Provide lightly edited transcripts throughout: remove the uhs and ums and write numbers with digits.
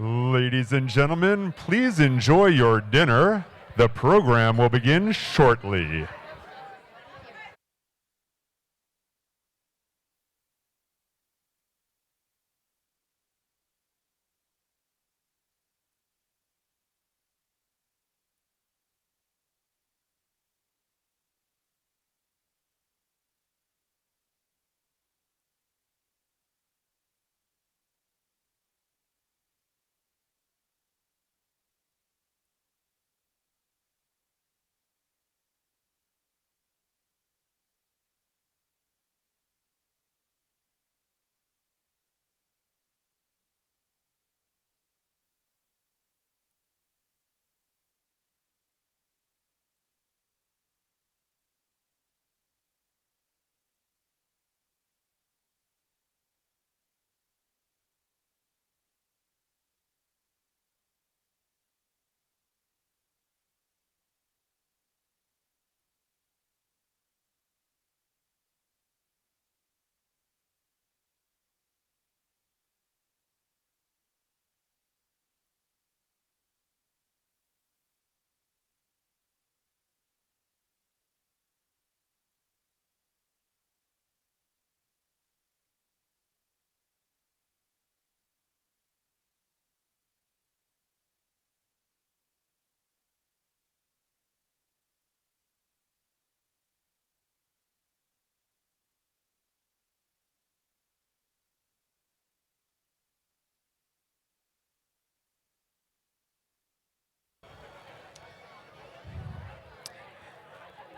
Ladies and gentlemen, please enjoy your dinner. The program will begin shortly.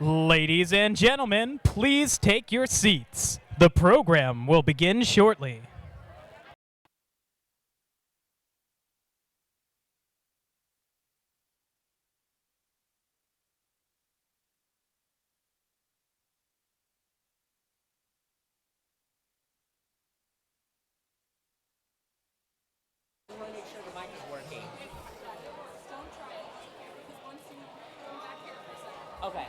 Ladies and gentlemen, please take your seats. The program will begin shortly. I want to make sure the mic is working. Okay.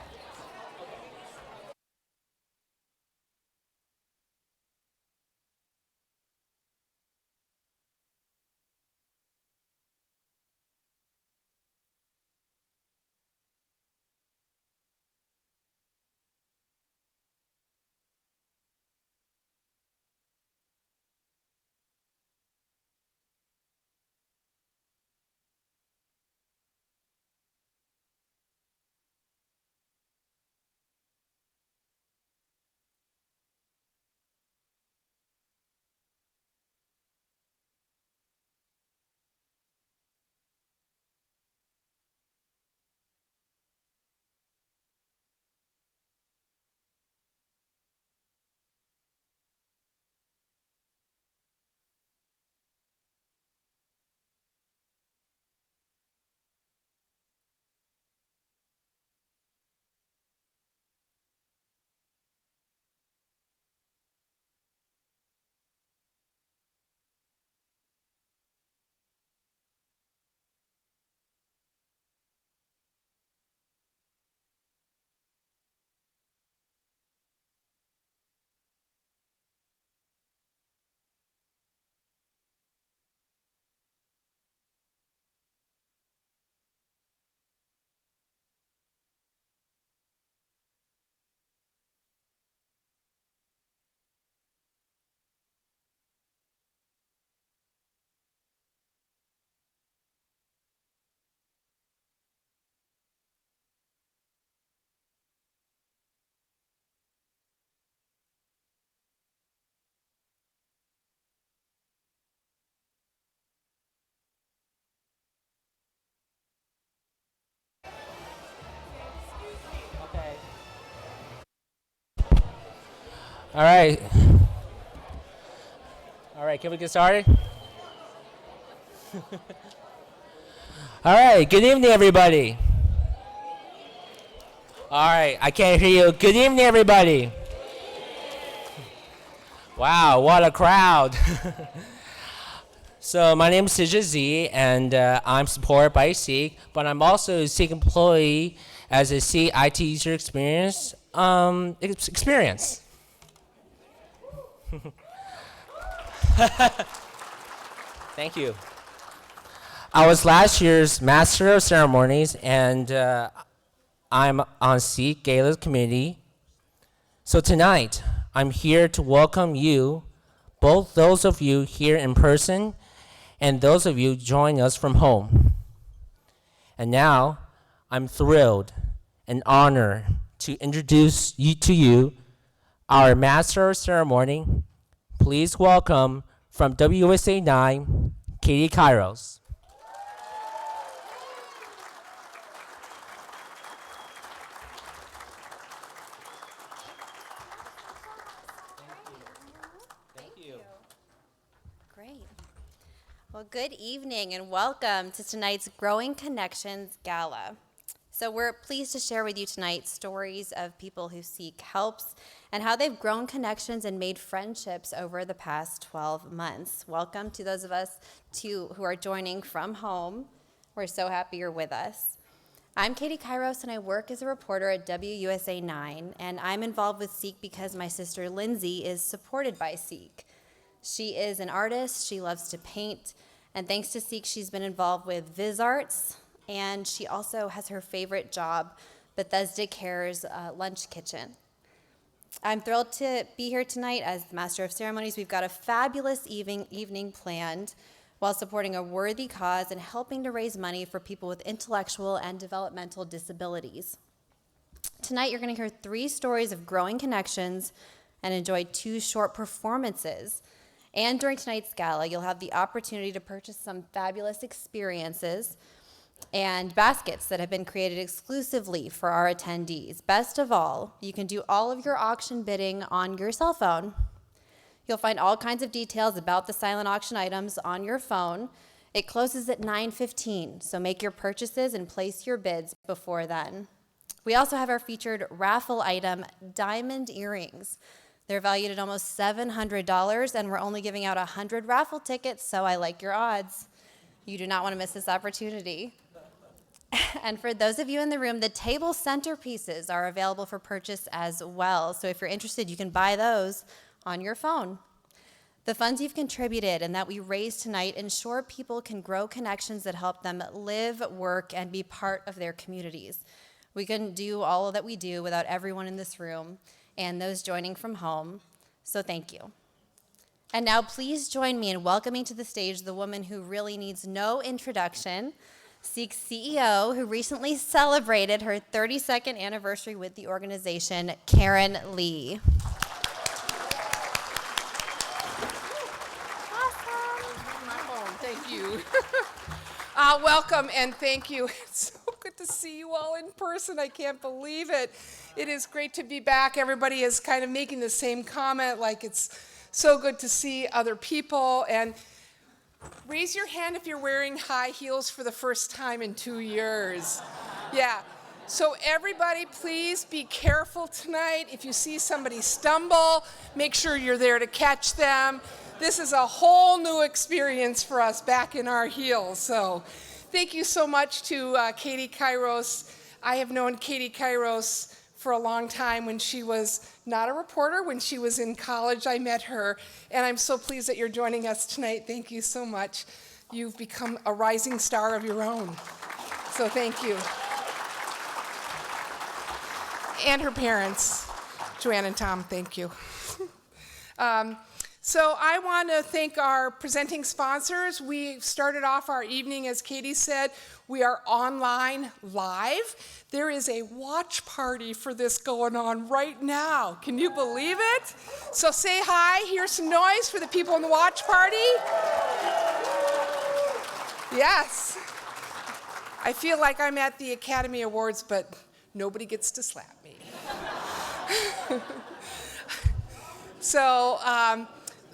Okay. All right. All right, can we get started? All right, good evening, everybody. All right, I can't hear you. Good evening, everybody. Wow, what a crowd. So my name is Z, and I'm supported by SEEC, but I'm also a SEEC employee as a SEEC IT user experience. Thank you. I was last year's Master of Ceremonies, and I'm on SEEC Gala's committee. So tonight, I'm here to welcome you, both those of you here in person and those of you joining us from home. And now, I'm thrilled and honored to introduce to you our Master of Ceremony. Please welcome from WUSA 9, Katie Kairos. Great. Well, good evening and welcome to tonight's Growing Connections Gala. So we're pleased to share with you tonight stories of people who seek helps and how they've grown connections and made friendships over the past 12 months. Welcome to those of us who are joining from home. We're so happy you're with us. I'm Katie Kairos, and I work as a reporter at WUSA 9, and I'm involved with SEEC because my sister Lindsay is supported by SEEC. She is an artist, she loves to paint, and thanks to SEEC, she's been involved with Viz Arts, and she also has her favorite job, Bethesda Care's lunch kitchen. I'm thrilled to be here tonight as the Master of Ceremonies. We've got a fabulous evening planned while supporting a worthy cause and helping to raise money for people with intellectual and developmental disabilities. Tonight, you're going to hear 3 stories of growing connections and enjoy 2 short performances. And during tonight's gala, you'll have the opportunity to purchase some fabulous experiences and baskets that have been created exclusively for our attendees. Best of all, you can do all of your auction bidding on your cell phone. You'll find all kinds of details about the silent auction items on your phone. It closes at 9:15, so make your purchases and place your bids before then. We also have our featured raffle item, diamond earrings. They're valued at almost $700, and we're only giving out 100 raffle tickets, so I like your odds. You do not want to miss this opportunity. And for those of you in the room, the table centerpieces are available for purchase as well. So if you're interested, you can buy those on your phone. The funds you've contributed and that we raise tonight ensure people can grow connections that help them live, work, and be part of their communities. We couldn't do all that we do without everyone in this room and those joining from home, so thank you. And now please join me in welcoming to the stage the woman who really needs no introduction, SEEC's CEO, who recently celebrated her 32nd anniversary with the organization, Karen Lee. Thank you. Welcome and thank you. It's so good to see you all in person. I can't believe it. It is great to be back. Everybody is kind of making the same comment, like it's so good to see other people. And raise your hand if you're wearing high heels for the first time in 2 years. Yeah. So everybody, please be careful tonight. If you see somebody stumble, make sure you're there to catch them. This is a whole new experience for us back in our heels. So thank you so much to Katie Kairos. I have known Katie Kairos for a long time. When she was not a reporter, when she was in college, I met her. And I'm so pleased that you're joining us tonight. Thank you so much. You've become a rising star of your own. So thank you. And her parents, Joanne and Tom, thank you. So I want to thank our presenting sponsors. We started off our evening, as Katie said, we are online live. There is a watch party for this going on right now. Can you believe it? So say hi, here's some noise for the people in the watch party. Yes. I feel like I'm at the Academy Awards, but nobody gets to slap me. So,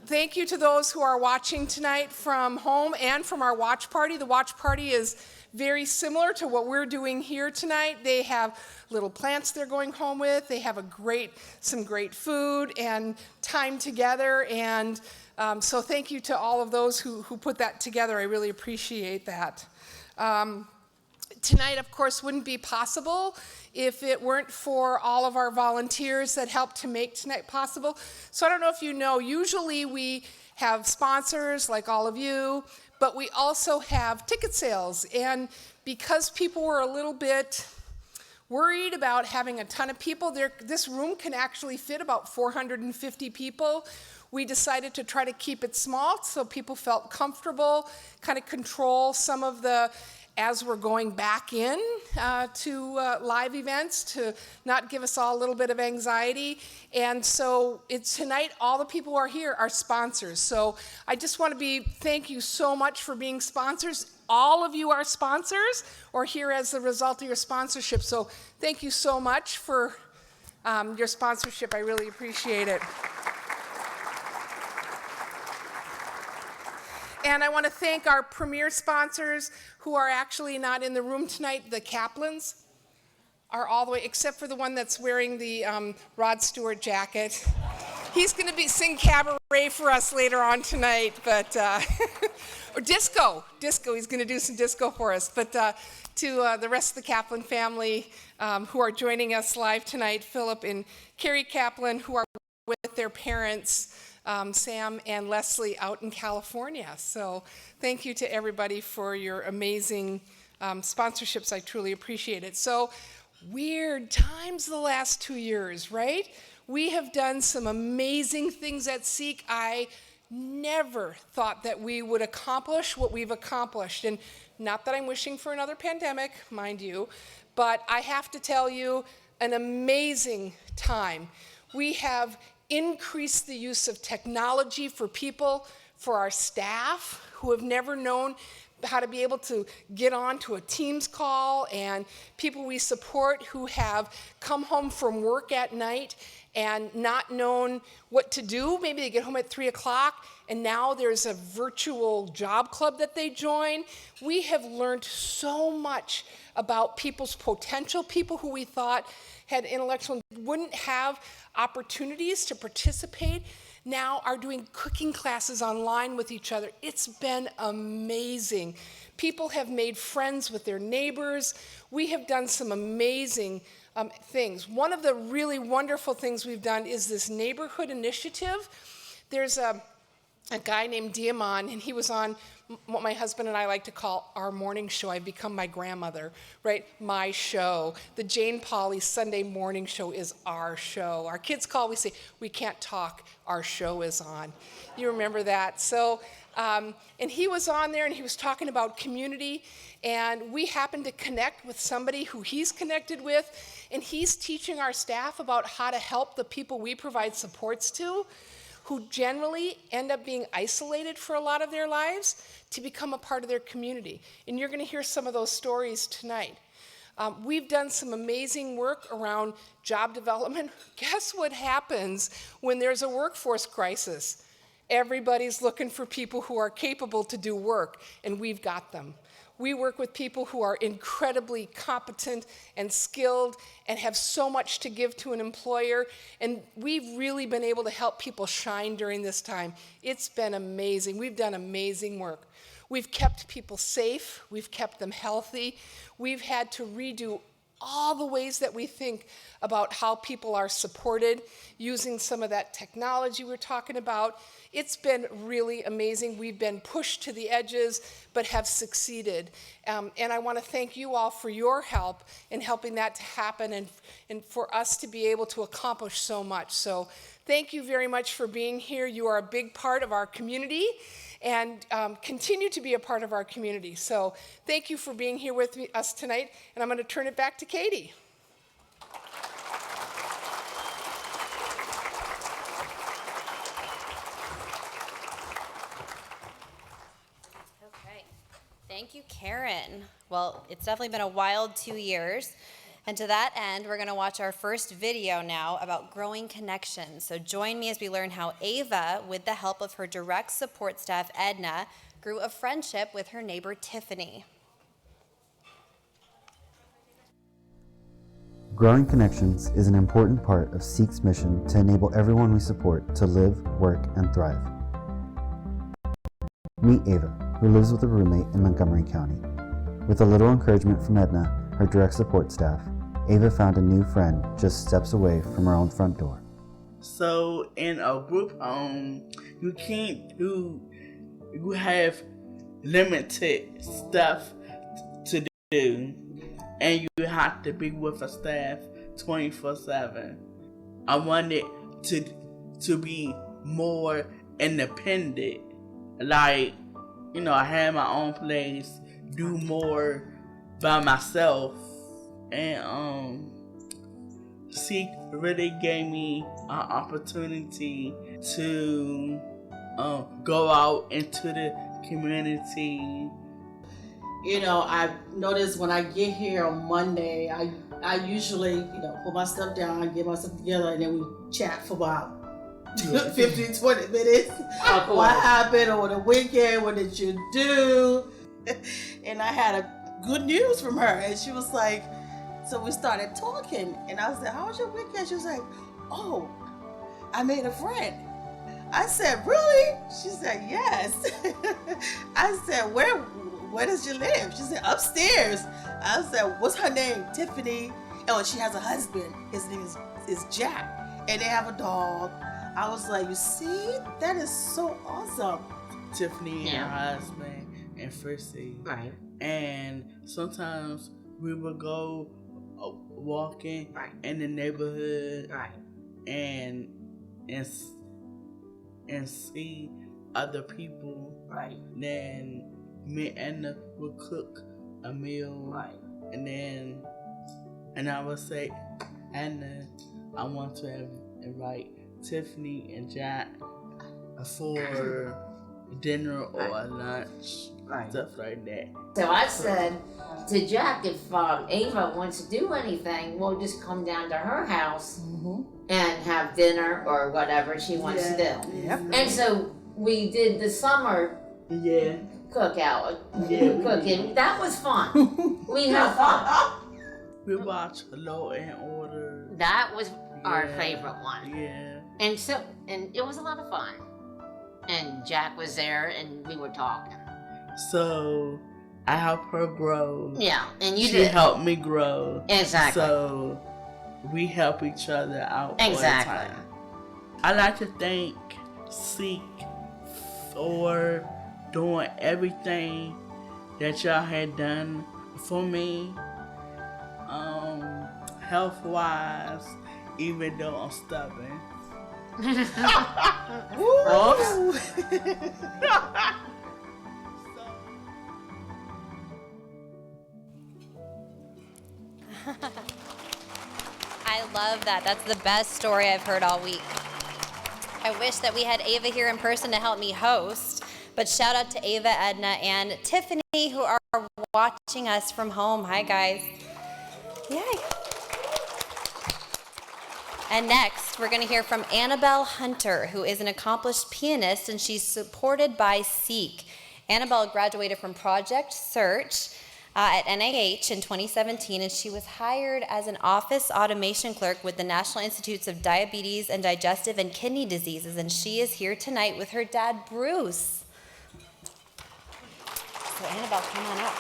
thank you to those who are watching tonight from home and from our watch party. The watch party is very similar to what we're doing here tonight. They have little plants they're going home with. They have some great food and time together. And so thank you to all of those who put that together. I really appreciate that. Tonight, of course, wouldn't be possible if it weren't for all of our volunteers that helped to make tonight possible. So I don't know if you know, usually we have sponsors like all of you, but we also have ticket sales. And because people were a little bit worried about having a ton of people, this room can actually fit about 450 people. We decided to try to keep it small so people felt comfortable, kind of control some of the, as we're going back in to live events, to not give us all a little bit of anxiety. And so tonight, all the people who are here are sponsors. So I just want to thank you so much for being sponsors. All of you are sponsors or here as a result of your sponsorship. So thank you so much for your sponsorship. I really appreciate it. And I want to thank our premier sponsors who are actually not in the room tonight. The Kaplans are all the way, except for the one that's wearing the Rod Stewart jacket. He's going to sing cabaret for us later on tonight, but or disco. He's going to do some disco for us. But to the rest of the Kaplan family who are joining us live tonight, Philip and Carrie Kaplan, who are with their parents, Sam and Leslie, out in California. So thank you to everybody for your amazing sponsorships. I truly appreciate it. So weird times the last 2 years, right? We have done some amazing things at SEEC. I never thought that we would accomplish what we've accomplished. And not that I'm wishing for another pandemic, mind you, but I have to tell you, an amazing time. We have increase the use of technology for people, for our staff who have never known how to be able to get on to a Teams call, and people we support who have come home from work at night and not known what to do. Maybe they get home at 3 o'clock and now there's a virtual job club that they join. We have learned so much about people's potential, people who we thought had intellectual, wouldn't have opportunities to participate, now are doing cooking classes online with each other. It's been amazing. People have made friends with their neighbors. We have done some amazing things. One of the really wonderful things we've done is this neighborhood initiative. There's a guy named Devon, and he was on what my husband and I like to call our morning show. I've become my grandmother, right? My show. The Jane Pauley Sunday morning show is our show. Our kids call, we say, we can't talk, our show is on. You remember that? So, and he was on there and he was talking about community, and we happened to connect with somebody who he's connected with, and he's teaching our staff about how to help the people we provide supports to, who generally end up being isolated for a lot of their lives, to become a part of their community. And you're going to hear some of those stories tonight. We've done some amazing work around job development. Guess what happens when there's a workforce crisis? Everybody's looking for people who are capable to do work, and we've got them. We work with people who are incredibly competent and skilled and have so much to give to an employer, and we've really been able to help people shine during this time. It's been amazing. We've done amazing work. We've kept people safe. We've kept them healthy. We've had to redo all the ways that we think about how people are supported using some of that technology we're talking about. It's been really amazing. We've been pushed to the edges, but have succeeded. And I want to thank you all for your help in helping that to happen and for us to be able to accomplish so much. So thank you very much for being here. You are a big part of our community, and continue to be a part of our community. So thank you for being here with us tonight, and I'm going to turn it back to Katie. Okay, thank you, Karen. Well, it's definitely been a wild 2 years. And to that end, we're going to watch our first video now about growing connections. So join me as we learn how Ava, with the help of her direct support staff, Edna, grew a friendship with her neighbor, Tiffany. Growing connections is an important part of SEEC's mission to enable everyone we support to live, work, and thrive. Meet Ava, who lives with a roommate in Montgomery County. With a little encouragement from Edna, her direct support staff, Ava found a new friend just steps away from her own front door. So in a group, you have limited stuff to do, and you have to be with a staff 24/7. I wanted to be more independent, like, I had my own place, do more by myself, and SEEC really gave me an opportunity to go out into the community. I noticed when I get here on Monday, I usually, put my stuff down, get myself together, and then we chat for about 15, 20 minutes. What happened over the weekend? What did you do? And I had a good news from her, and she was like, so we started talking, and I said, how was your weekend? She was like, oh, I made a friend. I said, really? She said, yes. I said, where does she live? She said, upstairs. I said, what's her name? Tiffany. Oh, she has a husband. His name is Jack. And they have a dog. I was like, you see? That is so awesome. Tiffany and her husband and Frissie. Right. And sometimes we would go walking in the neighborhood and see other people. Right. Then me and Edna would cook a meal. And I would say, Edna, I want to invite Tiffany and Jack for dinner or lunch, stuff like that. So I said to Jack, if Ava wants to do anything, we'll just come down to her house and have dinner or whatever she wants to do. Yep. And so we did the summer cookout, cooking. That was fun. We had fun. We watched Law and Order. That was our favorite one. Yeah. And it was a lot of fun. And Jack was there and we were talking. So I helped her grow. Yeah, and you she did. helped me grow. Exactly. So we help each other out Exactly. all the time. I like to thank SEEC for doing everything that y'all had done for me, health-wise, even though I'm stubborn. I love that. That's the best story I've heard all week. I wish that we had Ava here in person to help me host, but shout out to Ava, Edna, and Tiffany who are watching us from home. Hi, guys. Yay. And next, we're going to hear from Annabelle Hunter, who is an accomplished pianist, and she's supported by SEEC. Annabelle graduated from Project Search at NIH in 2017, and she was hired as an office automation clerk with the National Institutes of Diabetes and Digestive and Kidney Diseases, and she is here tonight with her dad, Bruce. So Annabelle, come on up.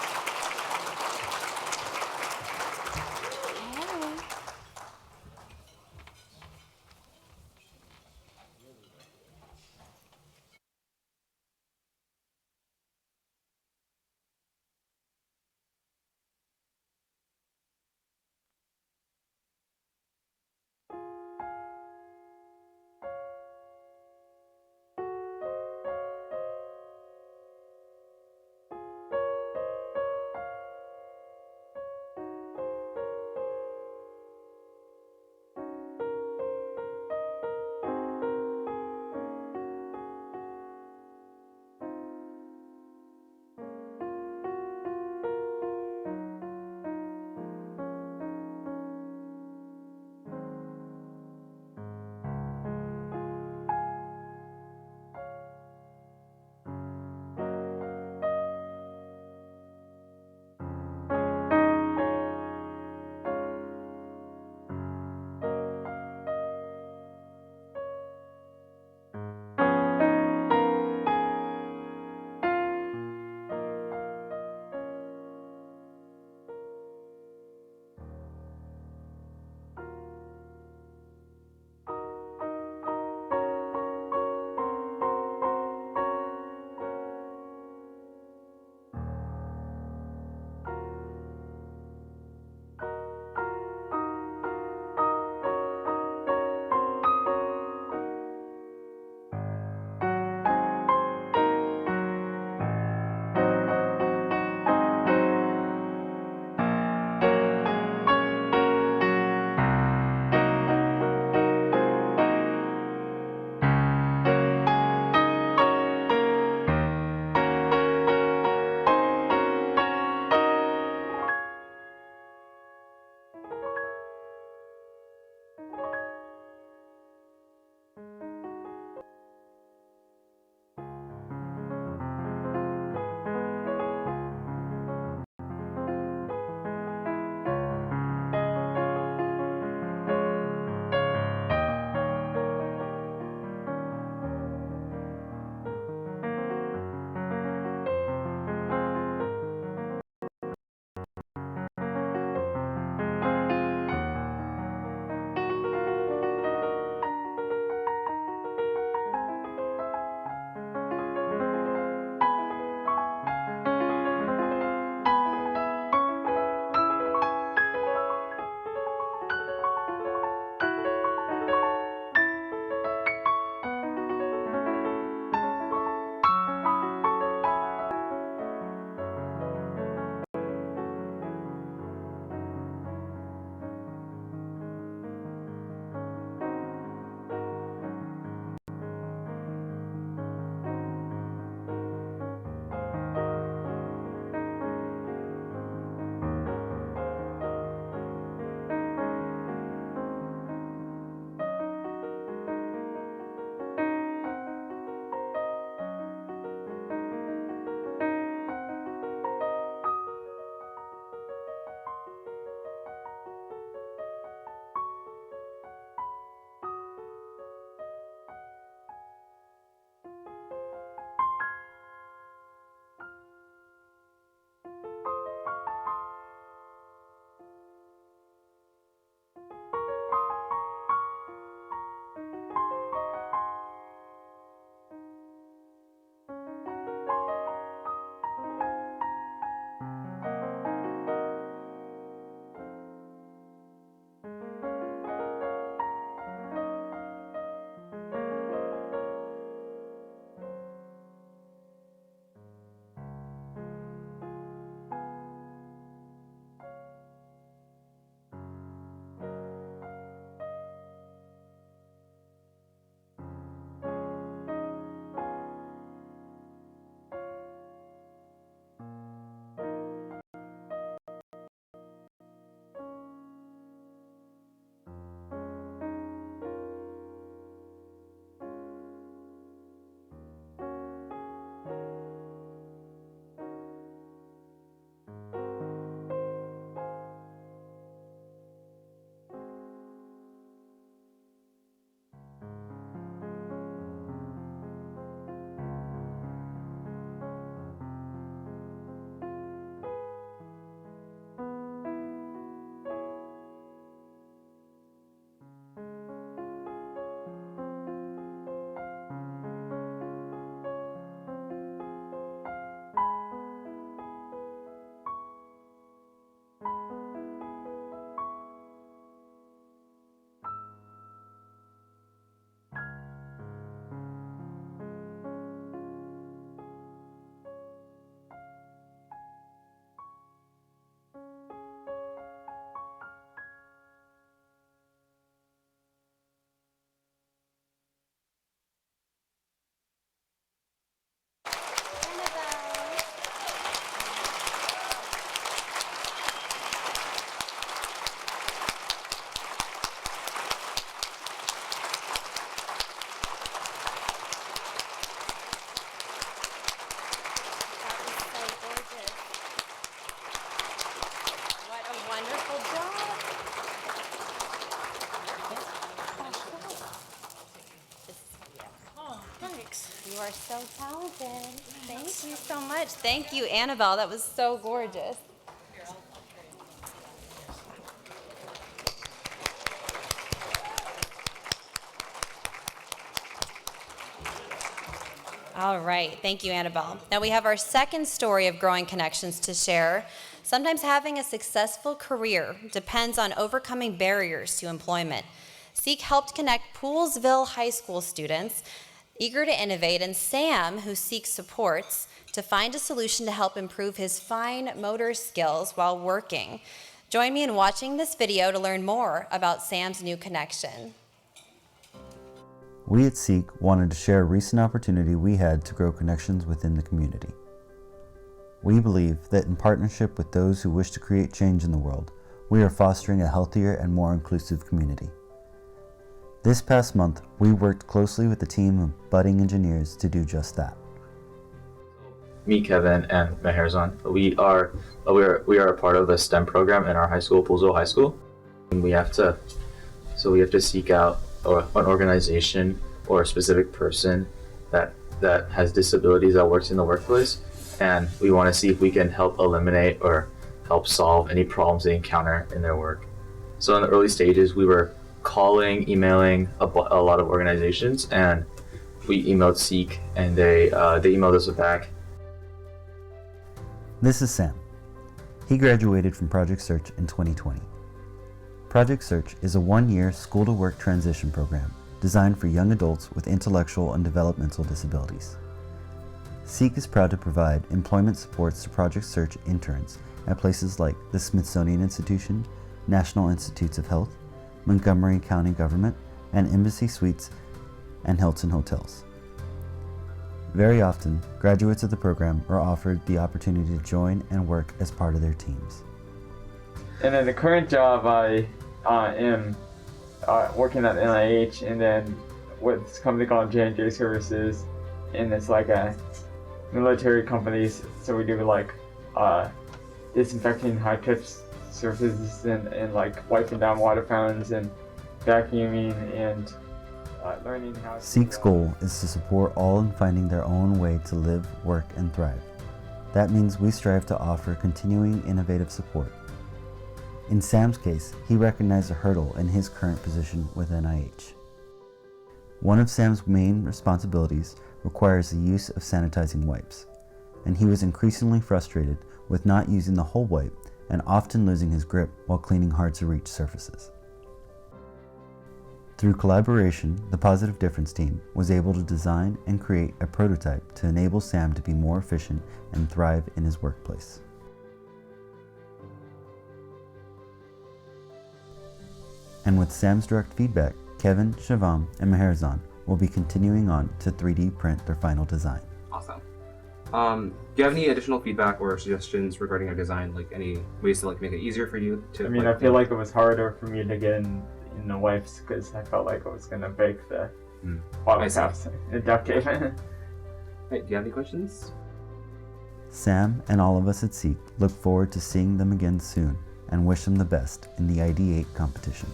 You are so talented. Thank you so much. Thank you, Annabelle. That was so gorgeous. All right. Thank you, Annabelle. Now we have our second story of growing connections to share. Sometimes having a successful career depends on overcoming barriers to employment. SEEC helped connect Poolsville High School students eager to innovate, and Sam, who SEEC supports, to find a solution to help improve his fine motor skills while working. Join me in watching this video to learn more about Sam's new connection. We at SEEC wanted to share a recent opportunity we had to grow connections within the community. We believe that in partnership with those who wish to create change in the world, we are fostering a healthier and more inclusive community. This past month, we worked closely with a team of budding engineers to do just that. Me, Kevin, and Meherzan, we are a part of a STEM program in our high school, Poolsville High School. And we have to seek out an organization or a specific person that has disabilities that works in the workplace, and we want to see if we can help eliminate or help solve any problems they encounter in their work. So in the early stages, we were calling, emailing a lot of organizations, and we emailed SEEC, and they emailed us back. This is Sam. He graduated from Project Search in 2020. Project Search is a one-year school-to-work transition program designed for young adults with intellectual and developmental disabilities. SEEC is proud to provide employment supports to Project Search interns at places like the Smithsonian Institution, National Institutes of Health, Montgomery County Government, and Embassy Suites and Hilton Hotels. Very often, graduates of the program are offered the opportunity to join and work as part of their teams. And in the current job, I am working at NIH, and then with this company called J&J Services, and it's like a military company, so we do like disinfecting high-touch surfaces and like wiping down water fountains and vacuuming and learning how to... SEEC's goal is to support all in finding their own way to live, work, and thrive. That means we strive to offer continuing innovative support. In Sam's case, he recognized a hurdle in his current position with NIH. One of Sam's main responsibilities requires the use of sanitizing wipes, and he was increasingly frustrated with not using the whole wipe and often losing his grip while cleaning hard-to-reach surfaces. Through collaboration, the Positive Difference team was able to design and create a prototype to enable Sam to be more efficient and thrive in his workplace. And with Sam's direct feedback, Kevin, Shivam, and Meherzan will be continuing on to 3D print their final design. Awesome. Do you have any additional feedback or suggestions regarding our design, like any ways to like make it easier for you to... I mean, I feel like it was harder for me to get in the wipes because I felt like I was going to break the bottom caps and duct tape. Hey, do you have any questions? Sam and all of us at SEEC look forward to seeing them again soon and wish them the best in the ID8 competition.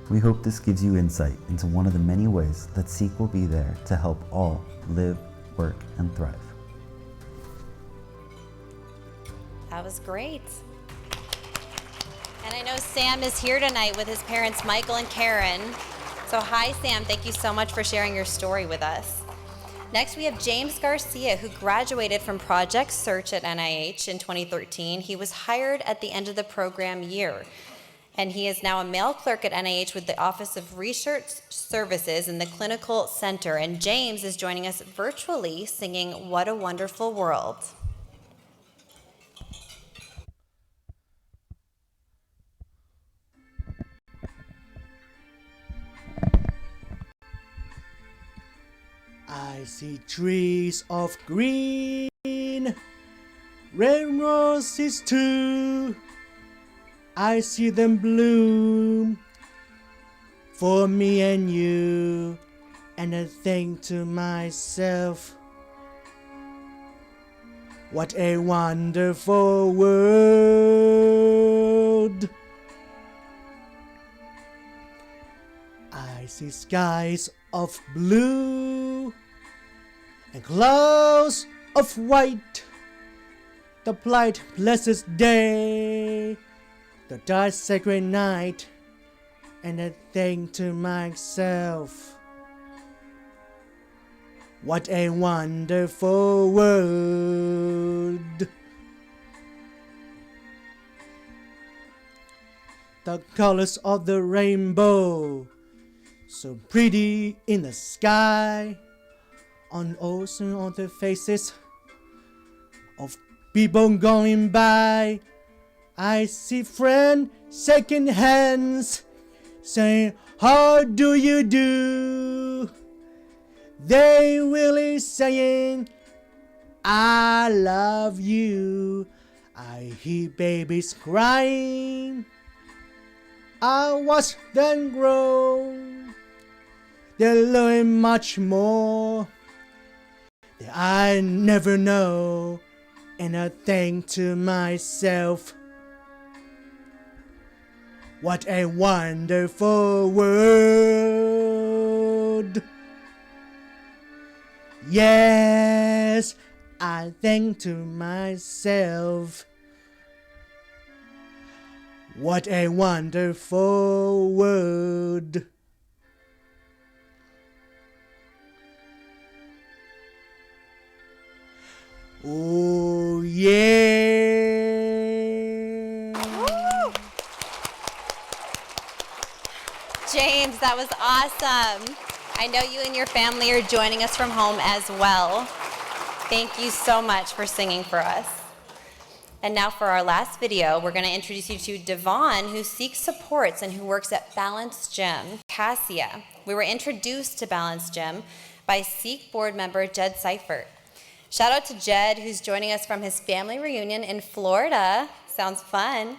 We hope this gives you insight into one of the many ways that SEEC will be there to help all live, work, and thrive. That was great. And I know Sam is here tonight with his parents, Michael and Karen. So hi, Sam. Thank you so much for sharing your story with us. Next, we have James Garcia, who graduated from Project Search at NIH in 2013. He was hired at the end of the program year, and he is now a mail clerk at NIH with the Office of Research Services in the Clinical Center. And James is joining us virtually singing What a Wonderful World. I see trees of green, red roses too. I see them bloom for me and you, and I think to myself, what a wonderful world. I see skies of blue clouds of white, the bright blessed day, the dark sacred night, and I think to myself, what a wonderful world. The colors of the rainbow, so pretty in the sky, on ocean on the faces of people going by. I see friends shaking hands, saying, how do you do? They really saying, I love you. I hear babies crying. I watch them grow. They learn much more that I never know. And I think to myself, what a wonderful world. Yes, I think to myself, what a wonderful world. Oh yeah. Woo! James, that was awesome. I know you and your family are joining us from home as well. Thank you so much for singing for us. And now for our last video, we're going to introduce you to Devon, who seeks supports and who works at Balance Gym. Cassia. We were introduced to Balance Gym by SEEC board member Jed Seifert. Shout out to Jed, who's joining us from his family reunion in Florida. Sounds fun.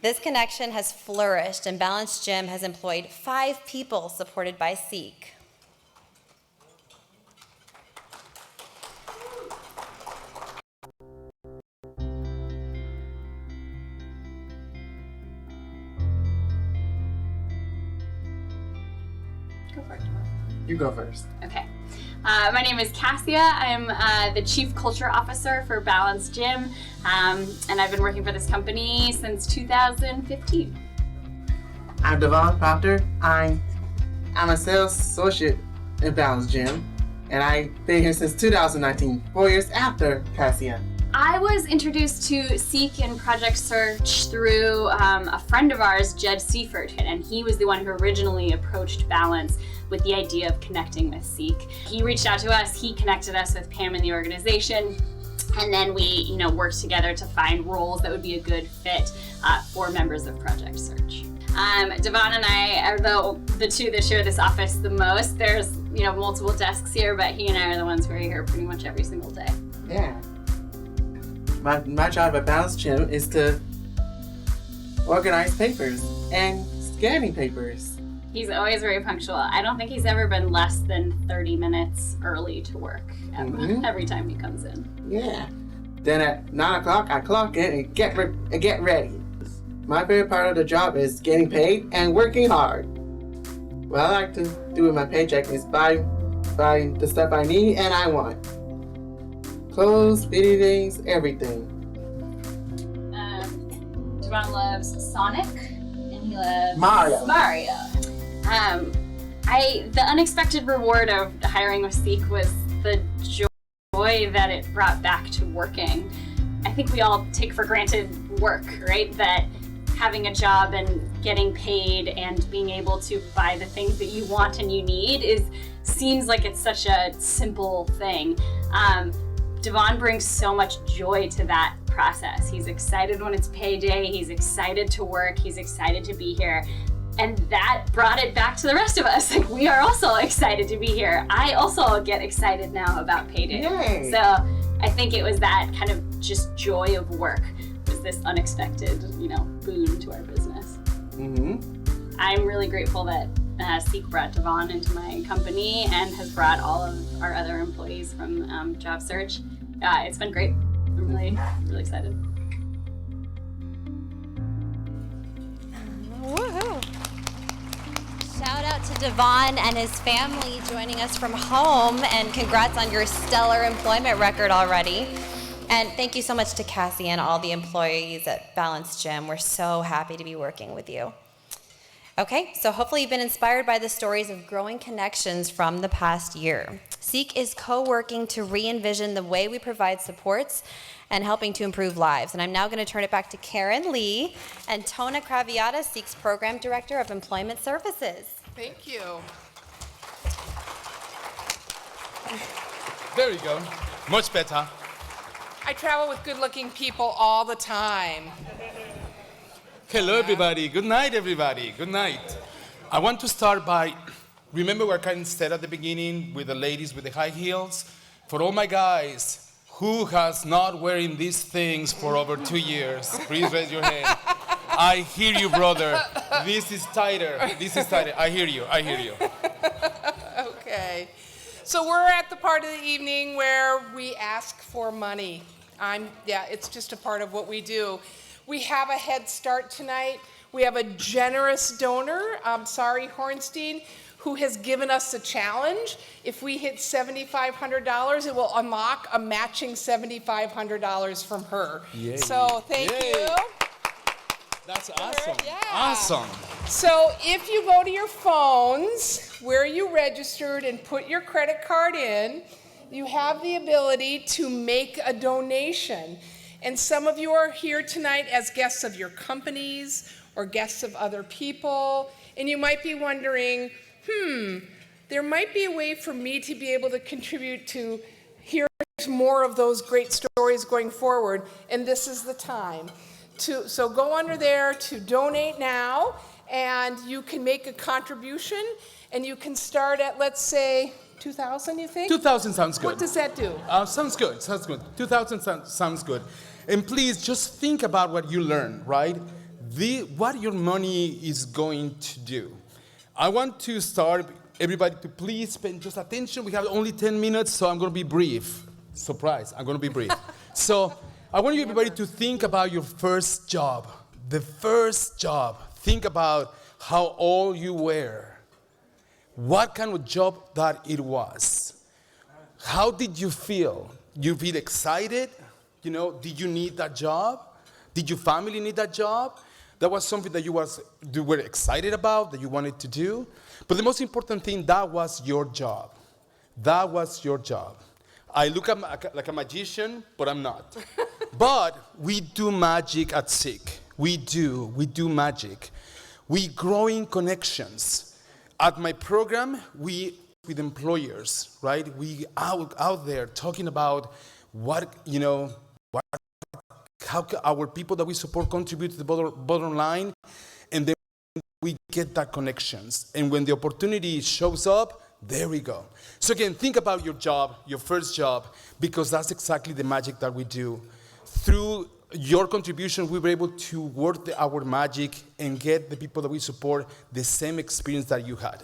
This connection has flourished, and Balance Gym has employed 5 people supported by SEEC. Go for it. You go first. Okay. My name is Cassia. I'm the Chief Culture Officer for Balance Gym, and I've been working for this company since 2015. I'm Devon Proctor. I'm a sales associate at Balance Gym, and I've been here since 2019, 4 years after Cassia. I was introduced to SEEC and Project Search through a friend of ours, Jed Seifert, and he was the one who originally approached Balance with the idea of connecting with SEEC. He reached out to us, he connected us with Pam in the organization, and then we worked together to find roles that would be a good fit for members of Project Search. Devon and I are the two that share this office the most. There's multiple desks here, but he and I are the ones who are here pretty much every single day. Yeah. My job at Balance Gym is to organize papers and scanning papers. He's always very punctual. I don't think he's ever been less than 30 minutes early to work every time he comes in. Yeah. Then at 9 o'clock, I clock in and get ready. My favorite part of the job is getting paid and working hard. What I like to do with my paycheck is buy the stuff I need and I want. Clothes, video games, everything. Devon loves Sonic, and he loves Mario. The unexpected reward of hiring with SEEC was the joy that it brought back to working. I think we all take for granted work, right? That having a job and getting paid and being able to buy the things that you want and you need seems like it's such a simple thing. Devon brings so much joy to that process. He's excited when it's payday, he's excited to work, he's excited to be here. And that brought it back to the rest of us. Like, we are also excited to be here. I also get excited now about payday. Yay. So I think it was that kind of just joy of work, was this unexpected, boon to our business. Mm-hmm. I'm really grateful that SEEC brought Devon into my company and has brought all of our other employees from Job Search. It's been great. I'm really, really excited. Woohoo! Shout out out to Devon and his family joining us from home, and congrats on your stellar employment record already. And thank you so much to Cassie and all the employees at Balance Gym. We're so happy to be working with you. Okay, so hopefully you've been inspired by the stories of growing connections from the past year. SEEC is co-working to re-envision the way we provide supports and helping to improve lives. And I'm now going to turn it back to Karen Lee and Tona Craviata, SEEC's Program Director of Employment Services. Thank you. There you go. Much better. I travel with good-looking people all the time. Hello, everybody. Good night, everybody. Good night. I want to start by, remember what Karen said at the beginning with the ladies with the high heels? For all my guys, who has not wearing these things for over 2 years? Please raise your hand. I hear you, brother. This is tighter. This is tighter. I hear you. I hear you. Okay. So we're at the part of the evening where we ask for money. It's just a part of what we do. We have a head start tonight. We have a generous donor, Sari Hornstein, who has given us a challenge. If we hit $7,500, it will unlock a matching $7,500 from her. Yay. So thank you. That's awesome. Yeah. Awesome. So if you go to your phones where you registered and put your credit card in, you have the ability to make a donation. And some of you are here tonight as guests of your companies or guests of other people, and you might be wondering, there might be a way for me to be able to contribute to hear more of those great stories going forward, and this is the time. So go under there to donate now, and you can make a contribution, and you can start at, let's say, 2,000, you think? 2,000 sounds good. What does that do? Sounds good. Sounds good. 2,000 sounds good. And please just think about what you learned, right? What your money is going to do. I want to start everybody to please pay just attention. We have only 10 minutes, so I'm going to be brief. Surprise, I'm going to be brief. So I want you everybody to think about your first job. The first job. Think about how old you were. What kind of job that it was. How did you feel? You feel excited? You know, did you need that job? Did your family need that job? That was something that you were excited about, that you wanted to do. But the most important thing, that was your job. That was your job. I look like a magician, but I'm not. But we do magic at SEEC. We do magic. We growing connections. At my program, with employers, right? We out there talking about how our people that we support contribute to the bottom line, and then we get that connections. And when the opportunity shows up, there we go. So again, think about your job, your first job, because that's exactly the magic that we do. Through your contribution, we were able to work our magic and get the people that we support the same experience that you had.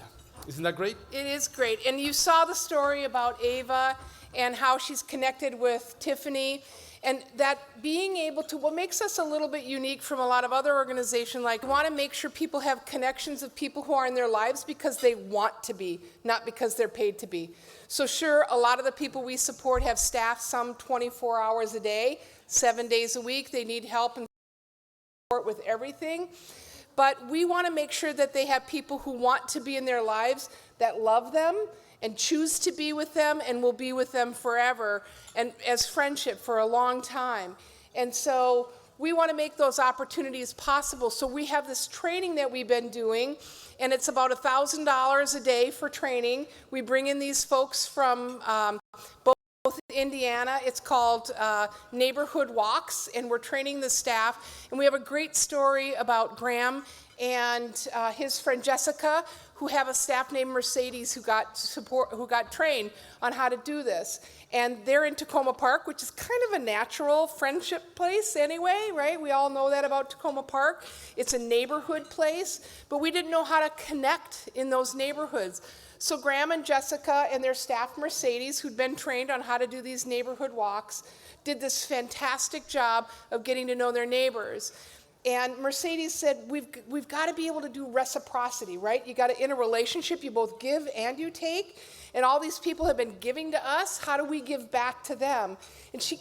Isn't that great? It is great. And you saw the story about Ava and how she's connected with Tiffany. And that being able to, what makes us a little bit unique from a lot of other organizations, like we want to make sure people have connections of people who are in their lives because they want to be, not because they're paid to be. So sure, a lot of the people we support have staff some 24 hours a day, 7 days a week. They need help and support with everything. But we want to make sure that they have people who want to be in their lives, that love them, and choose to be with them and will be with them forever and as friendship for a long time. And so we want to make those opportunities possible. So we have this training that we've been doing, and it's about $1,000 a day for training. We bring in these folks from both Indiana. It's called Neighborhood Walks, and we're training the staff. And we have a great story about Graham and his friend Jessica, who have a staff named Mercedes who got trained on how to do this. And they're in Tacoma Park, which is kind of a natural friendship place anyway, right? We all know that about Tacoma Park. It's a neighborhood place, but we didn't know how to connect in those neighborhoods. So Graham and Jessica and their staff Mercedes, who'd been trained on how to do these neighborhood walks, did this fantastic job of getting to know their neighbors. And Mercedes said, we've got to be able to do reciprocity, right? You got to, in a relationship, you both give and you take. And all these people have been giving to us. How do we give back to them? And she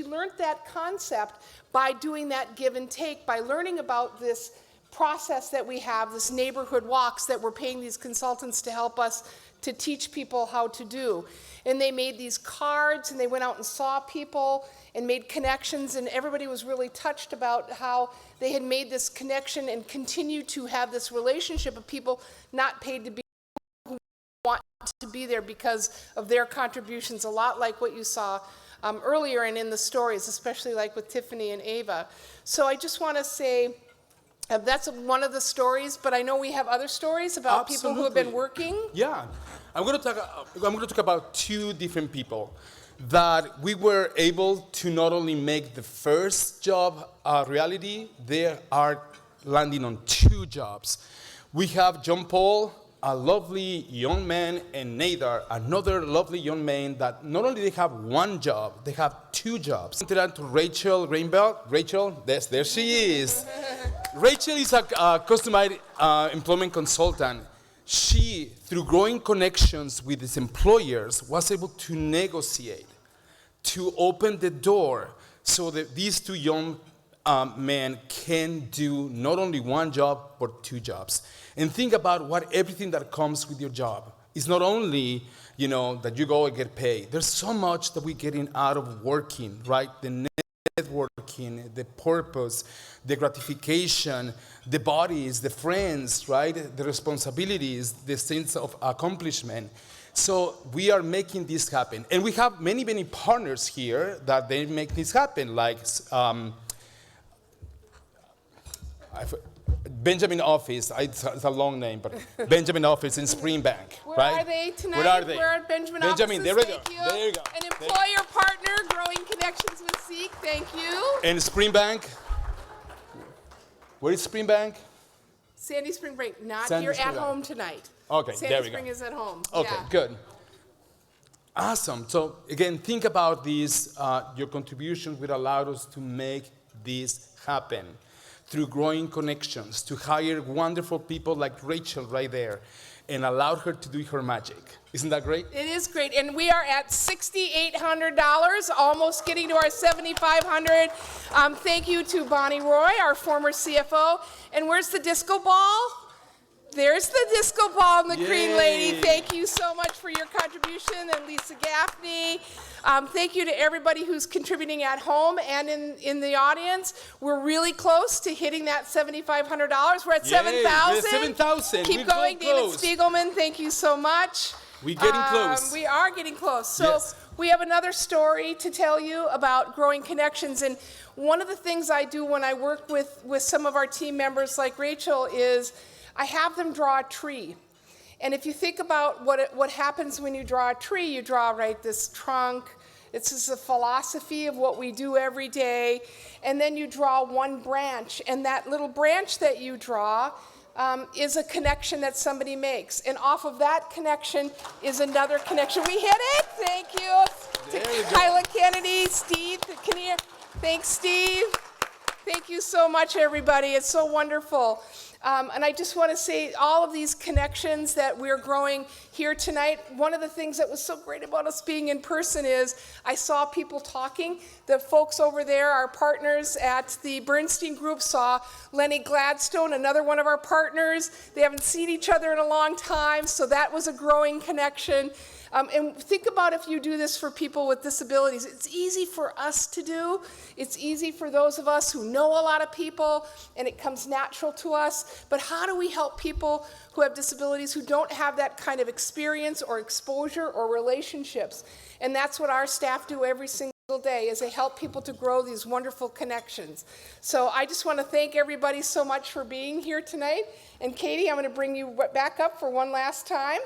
learned that concept by doing that give and take, by learning about this process that we have, this neighborhood walks that we're paying these consultants to help us to teach people how to do. And they made these cards, and they went out and saw people and made connections, and everybody was really touched about how they had made this connection and continue to have this relationship of people not paid to be, who want to be there because of their contributions, a lot like what you saw earlier and in the stories, especially like with Tiffany and Ava. So I just want to say, that's one of the stories, but I know we have other stories about people who have been working. Yeah, I'm going to talk about two different people that we were able to not only make the first job a reality, they are landing on two jobs. We have John Paul, a lovely young man, and Nadar, another lovely young man that not only they have one job, they have two jobs. To Rachel Rainbelt. Rachel, there she is. Rachel is a customized employment consultant. She, through growing connections with his employers, was able to negotiate, to open the door so that these two young men can do not only one job, but two jobs. And think about everything that comes with your job. It's not only, that you go and get paid. There's so much that we're getting out of working, right? The networking, the purpose, the gratification, the bodies, the friends, right? The responsibilities, the sense of accomplishment. So we are making this happen. And we have many, many partners here that they make this happen, like Benjamin Office, it's a long name, but Benjamin Office in Springbank, Where right? are they tonight? Where are they? We're at Benjamin Benjamin, Offices. there we go. Thank There you go. An employer partner, growing connections with SEEC. Thank you. And Springbank. Where is Springbank? Sandy Spring Break, not Sandy here Spring at Break. home tonight. Okay, Sandy there we Spring go. is at home. Okay, Yeah. good. Awesome. So again, think about this. Your contributions will allow us to make this happen through growing connections, to hire wonderful people like Rachel right there, and allow her to do her magic. Isn't that great? It is great, and we are at $6,800, almost getting to our $7,500. Thank you to Bonnie Roy, our former CFO. And where's the disco ball? There's the disco ball and the green lady. Thank you so much for your contribution, and Lisa Gaffney. Thank you to everybody who's contributing at home and in the audience. We're really close to hitting that $7,500. We're at $7,000. 7,000. Keep going, David Spiegelman. Thank you so much. We're getting close. We are getting close. So we have another story to tell you about growing connections. And one of the things I do when I work with some of our team members like Rachel is I have them draw a tree. And if you think about what happens when you draw a tree, you draw, right, this trunk. This is a philosophy of what we do every day. And then you draw one branch. And that little branch that you draw is a connection that somebody makes. And off of that connection is another connection. We hit it. Thank you to Kyla Kennedy, Steve, Kinnear. Thanks, Steve. Thank you so much, everybody. It's so wonderful. And I just want to say all of these connections that we're growing here tonight, one of the things that was so great about us being in person is I saw people talking. The folks over there, our partners at the Bernstein Group, saw Lenny Gladstone, another one of our partners. They haven't seen each other in a long time, so that was a growing connection. And think about if you do this for people with disabilities. It's easy for us to do. It's easy for those of us who know a lot of people, and it comes natural to us. But how do we help people who have disabilities who don't have that kind of experience or exposure or relationships? And that's what our staff do every single day, is they help people to grow these wonderful connections. So I just want to thank everybody so much for being here tonight. And Katie, I'm going to bring you back up for one last time.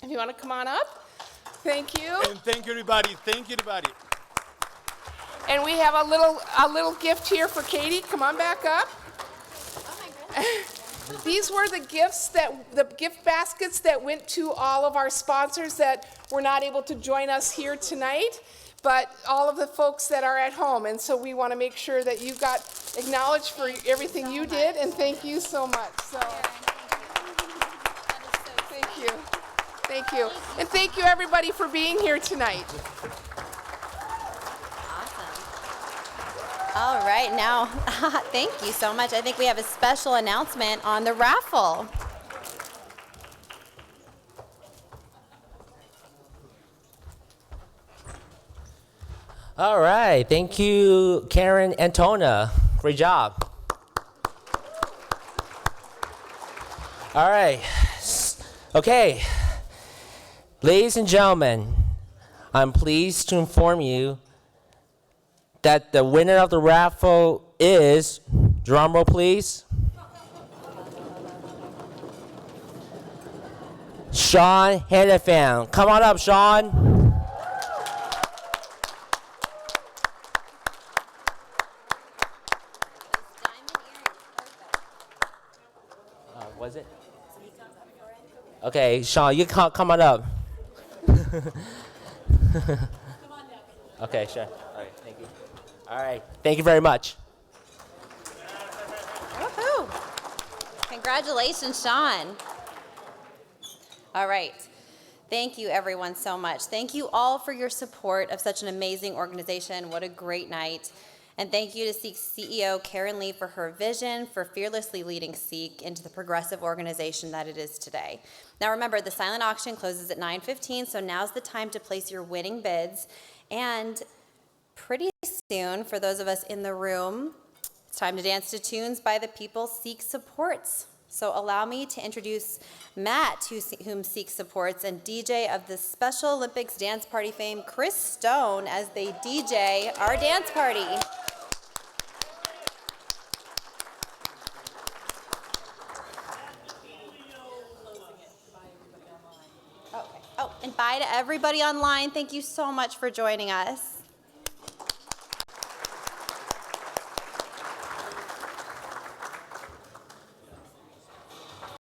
If you want to come on up. Thank you. And thank you, everybody. Thank you, everybody. And we have a little gift here for Katie. Come on back up. These were the gift baskets that went to all of our sponsors that were not able to join us here tonight, but all of the folks that are at home. And so we want to make sure that you got acknowledged for everything you did, and thank you so much. So, thank you. Thank you. And thank you, everybody, for being here tonight. All right, now, thank you so much. I think we have a special announcement on the raffle. All right, thank you, Karen and Tona. Great job. All right, okay. Ladies and gentlemen, I'm pleased to inform you that the winner of the raffle is, drumroll please, Sean Hannafan. Come on up, Sean. Was it? Okay, Sean, you come on up. Okay, sure. All right, thank you. All right, thank you very much. Woohoo! Congratulations, Sean. All right. Thank you, everyone, so much. Thank you all for your support of such an amazing organization. What a great night. And thank you to SEEC's CEO, Karen Lee, for her vision for fearlessly leading SEEC into the progressive organization that it is today. Now remember, the silent auction closes at 9:15, so now's the time to place your winning bids. And pretty soon, for those of us in the room, it's time to dance to tunes by the people SEEC supports. So allow me to introduce Matt, whom SEEC supports, and DJ of the Special Olympics dance party fame, Chris Stone, as they DJ our dance party. Okay. Oh, and bye to everybody online. Thank you so much for joining us.